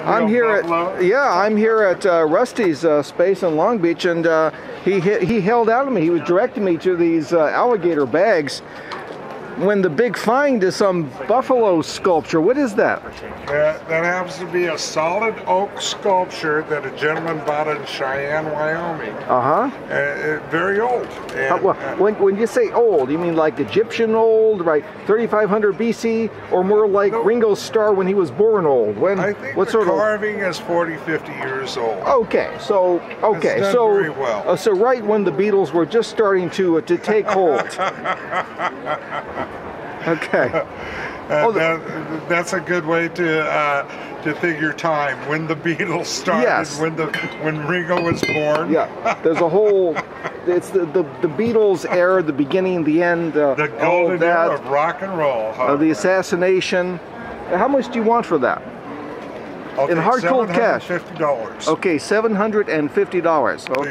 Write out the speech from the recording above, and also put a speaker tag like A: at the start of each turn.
A: I'm here at Rusty's Space in Long Beach, and he held out to me. He was directing me to these alligator bags. When the big find is some buffalo sculpture. What is that?
B: That happens to be a solid oak sculpture that a gentleman bought in Cheyenne, Wyoming. Very old. And,
A: when you say old, you mean like Egyptian old, right? 3500 BC, or more like Ringo's Star when he was born old?
B: I think the carving is 40, 50 years old.
A: Okay, so
B: very well.
A: So right when the Beatles were just starting to take hold. Okay.
B: That's a good way to figure time. When the Beatles started,
A: yes.
B: when Ringo was born.
A: Yeah. There's a whole. It's the Beatles era, the beginning, the end.
B: The golden era of rock and roll.
A: The assassination. How much do you want for that?
B: Okay,
A: in hard cold cash.
B: $750.
A: Okay, $750. Okay.